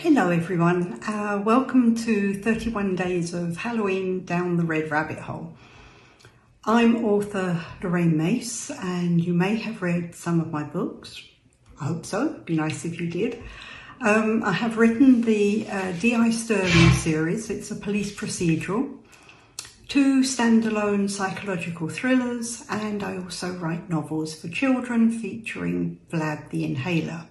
Hello everyone, welcome to 31 Days of Halloween Down the Red Rabbit Hole. I'm author Lorraine Mace and you may have read some of my books. I hope so, it'd be nice if you did. I have written the D.I. Sterling series. It's a police procedural, 2 standalone psychological thrillers, and I also write novels for children featuring Vlad the Inhaler.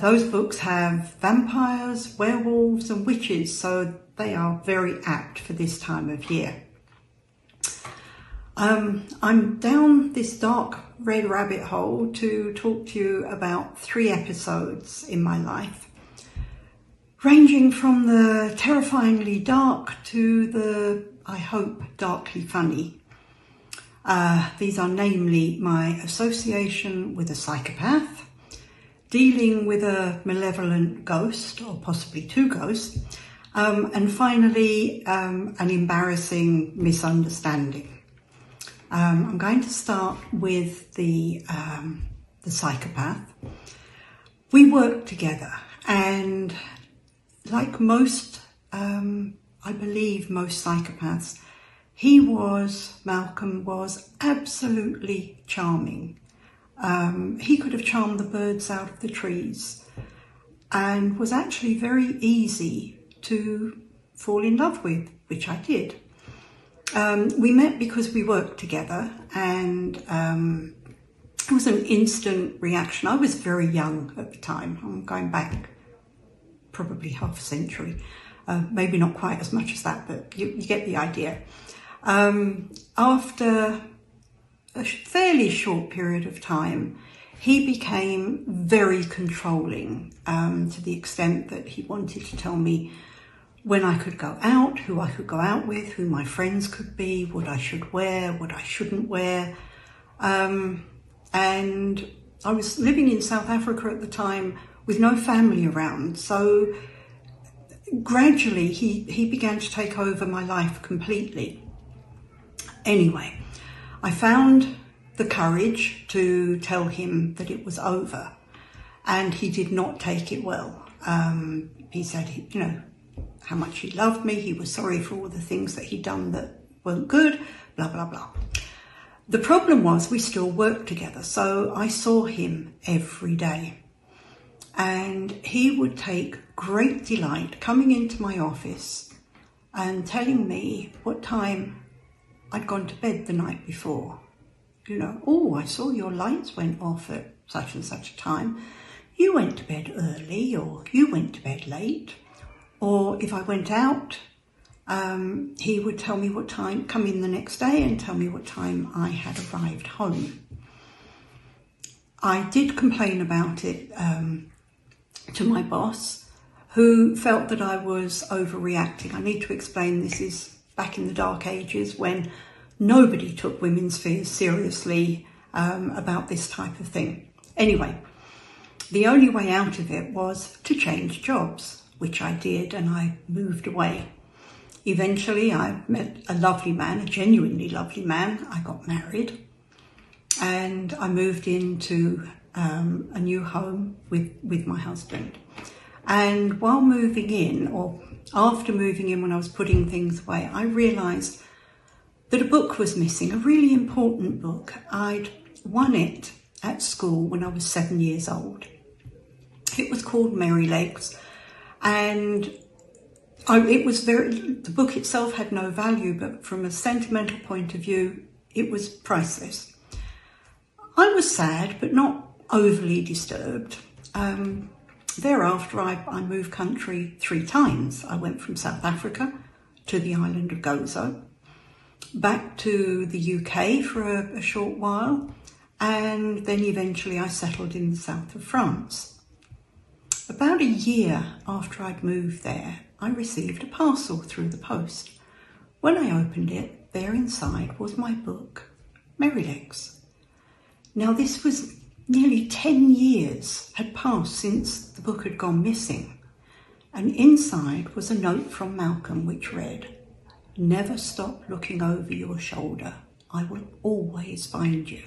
Those books have vampires, werewolves and witches, so they are very apt for this time of year. I'm down this dark red rabbit hole to talk to you about 3 episodes in my life, ranging from the terrifyingly dark to the, I hope, darkly funny. These are namely my association with a psychopath, dealing with a malevolent ghost, or possibly 2 ghosts, and finally an embarrassing misunderstanding. I'm going to start with the psychopath. We worked together, and like most, I believe most psychopaths, Malcolm was absolutely charming. He could have charmed the birds out of the trees and was actually very easy to fall in love with, which I did. We met because we worked together, and it was an instant reaction. I was very young at the time. I'm going back probably half a century, maybe not quite as much as that, but you get the idea. After a fairly short period of time, he became very controlling, to the extent that he wanted to tell me when I could go out, who I could go out with, who my friends could be, what I should wear, what I shouldn't wear. And I was living in South Africa at the time with no family around, so gradually he began to take over my life completely. Anyway, I found the courage to tell him that it was over, and he did not take it well. He said, how much he loved me, he was sorry for all the things that he'd done that weren't good, blah, blah, blah. The problem was we still worked together, so I saw him every day. And he would take great delight coming into my office and telling me what time I'd gone to bed the night before. Oh, I saw your lights went off at such and such a time. You went to bed early, or you went to bed late. Or if I went out, he would tell me what time, come in the next day and tell me what time I had arrived home. I did complain about it to my boss, who felt that I was overreacting. I need to explain, this is back in the dark ages when nobody took women's fears seriously about this type of thing. Anyway, the only way out of it was to change jobs, which I did, and I moved away. Eventually, I met a lovely man, a genuinely lovely man. I got married, and I moved into a new home with my husband. And while moving in, or after moving in when I was putting things away, I realised that a book was missing, a really important book. I'd won it at school when I was 7 years old. It was called Merry Legs, and the book itself had no value, but from a sentimental point of view, it was priceless. I was sad, but not overly disturbed. Thereafter, I moved country 3 times. I went from South Africa to the island of Gozo, back to the UK for a short while, and then eventually I settled in the south of France. About a year after I'd moved there, I received a parcel through the post. When I opened it, there inside was my book, Merry Legs. Now this was nearly 10 years had passed since the book had gone missing, and inside was a note from Malcolm which read, "Never stop looking over your shoulder. I will always find you."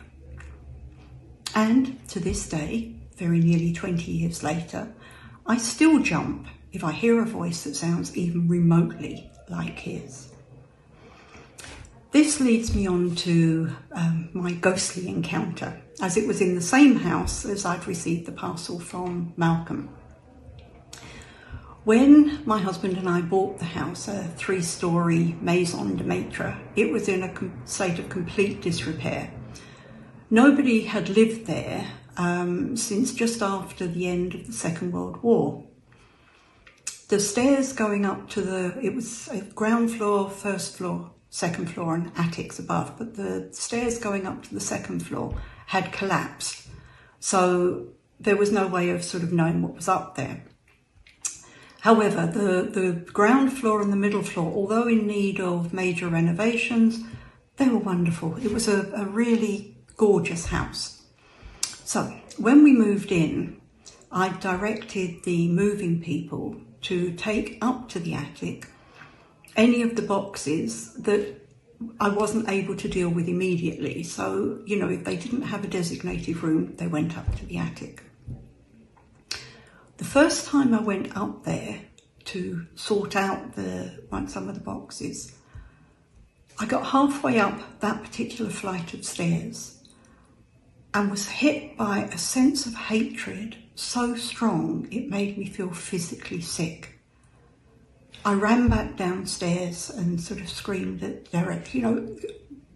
And to this day, very nearly 20 years later, I still jump if I hear a voice that sounds even remotely like his. This leads me on to my ghostly encounter, as it was in the same house as I'd received the parcel from Malcolm. When my husband and I bought the house, a 3-storey maison de maître, it was in a state of complete disrepair. Nobody had lived there since just after the end of the Second World War. The stairs going up to it was a ground floor, first floor, second floor and attics above, but the stairs going up to the second floor had collapsed. So there was no way of sort of knowing what was up there. However, the ground floor and the middle floor, although in need of major renovations, they were wonderful. It was a really gorgeous house. So when we moved in, I directed the moving people to take up to the attic any of the boxes that I wasn't able to deal with immediately. So, you know, if they didn't have a designated room, they went up to the attic. The first time I went up there to sort out some of the boxes, I got halfway up that particular flight of stairs and was hit by a sense of hatred so strong it made me feel physically sick. I ran back downstairs and sort of screamed at Derek, you know,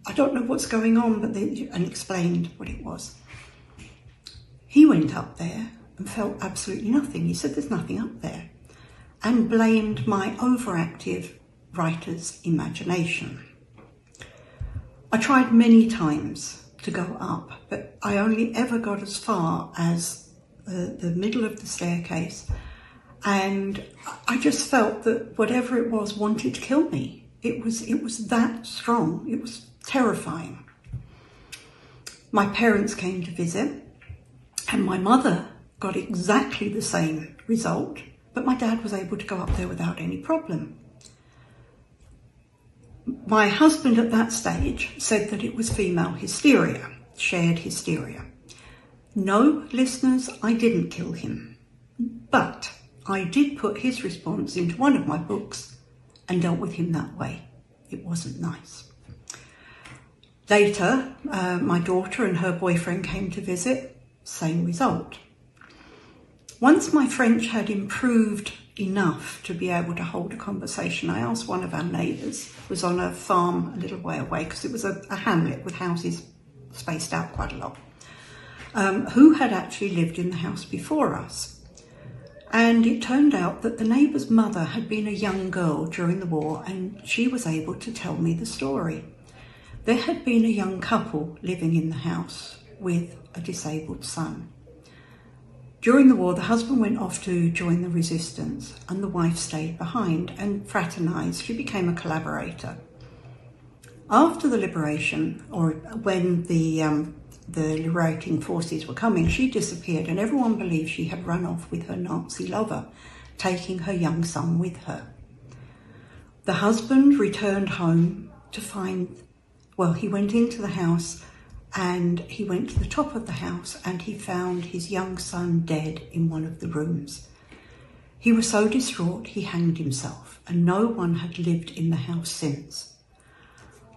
I don't know what's going on, and explained what it was. He went up there and felt absolutely nothing. He said there's nothing up there, and blamed my overactive writer's imagination. I tried many times to go up, but I only ever got as far as the middle of the staircase, and I just felt that whatever it was wanted to kill me. It was that strong. It was terrifying. My parents came to visit, and my mother got exactly the same result, but my dad was able to go up there without any problem. My husband at that stage said that it was female hysteria, shared hysteria. No, listeners, I didn't kill him, but I did put his response into one of my books and dealt with him that way. It wasn't nice. Later, my daughter and her boyfriend came to visit, same result. Once my French had improved enough to be able to hold a conversation, I asked one of our neighbours, was on a farm a little way away, because it was a hamlet with houses spaced out quite a lot, who had actually lived in the house before us. And it turned out that the neighbour's mother had been a young girl during the war, and she was able to tell me the story. There had been a young couple living in the house with a disabled son. During the war, the husband went off to join the resistance and the wife stayed behind and fraternised. She became a collaborator. After the liberation, or when the liberating forces were coming, she disappeared, and everyone believed she had run off with her Nazi lover, taking her young son with her. The husband returned home to find, he went into the house, and he went to the top of the house and he found his young son dead in one of the rooms. He was so distraught he hanged himself, and no one had lived in the house since.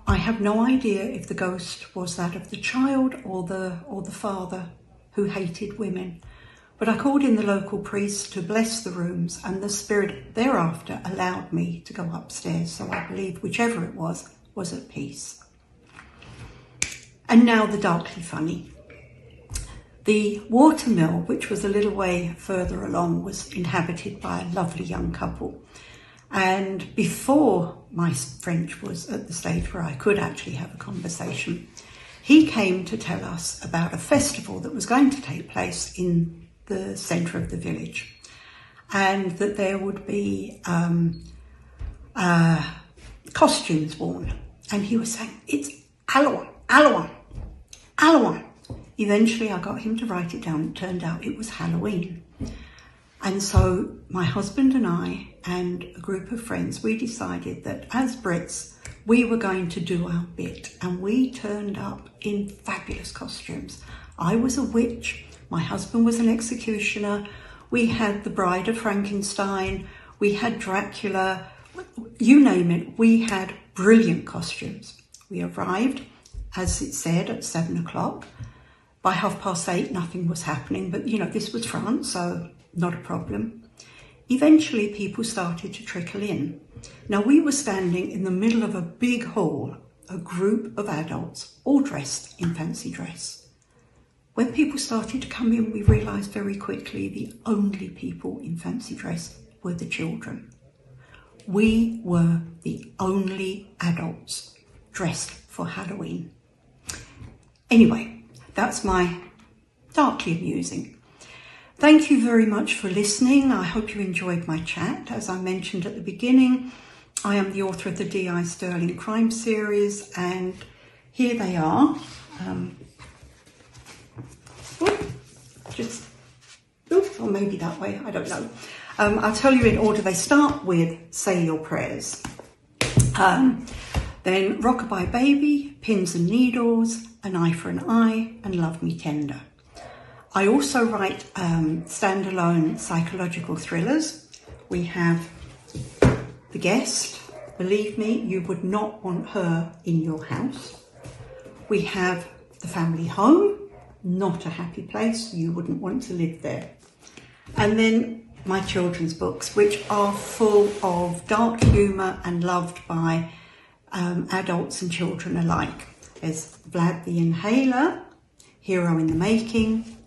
I have no idea if the ghost was that of the child or the father who hated women, but I called in the local priest to bless the rooms, and the spirit thereafter allowed me to go upstairs, so I believe whichever it was at peace. And now the darkly funny. The watermill, which was a little way further along, was inhabited by a lovely young couple. And before my French was at the stage where I could actually have a conversation, he came to tell us about a festival that was going to take place in the centre of the village, and that there would be costumes worn. And he was saying, it's Halloween, Halloween, Halloween. Eventually I got him to write it down. It turned out it was Halloween. And so my husband and I and a group of friends, we decided that as Brits, we were going to do our bit, and we turned up in fabulous costumes. I was a witch, my husband was an executioner, We had The Bride of Frankenstein, we had Dracula, you name it, we had brilliant costumes. We arrived, as it said, at 7 o'clock. By 8:30, nothing was happening, but you know, this was France, so not a problem. Eventually, people started to trickle in. Now, we were standing in the middle of a big hall, a group of adults, all dressed in fancy dress. When people started to come in, we realised very quickly the only people in fancy dress were the children. We were the only adults dressed for Halloween. Anyway, that's my darkly amusing. Thank you very much for listening. I hope you enjoyed my chat. As I mentioned at the beginning, I am the author of the D.I. Sterling crime series, and here they are. Or maybe that way, I don't know. I'll tell you in order. They start with Say Your Prayers. Then Rockabye Baby, Pins and Needles, An Eye for an Eye, and Love Me Tender. I also write standalone psychological thrillers. We have The Guest. Believe me, you would not want her in your house. We have The Family Home. Not a happy place. You wouldn't want to live there. And then my children's books, which are full of dark humour and loved by adults and children alike. There's Vlad the Inhaler, Hero in the Making,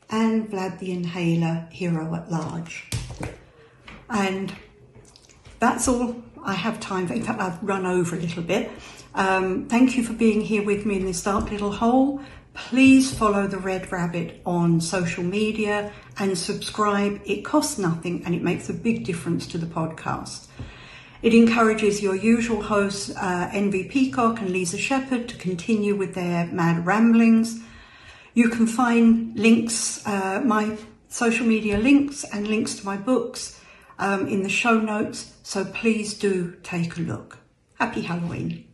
and Vlad the Inhaler, Hero at Large. And that's all I have time for. In fact, I've run over a little bit. Thank you for being here with me in this dark little hole. Please follow the Red Rabbit on social media and subscribe. It costs nothing and it makes a big difference to the podcast. It encourages your usual hosts, Envy Peacock and Lisa Shepherd, to continue with their mad ramblings. You can find links, my social media links and links to my books in the show notes, so please do take a look. Happy Halloween.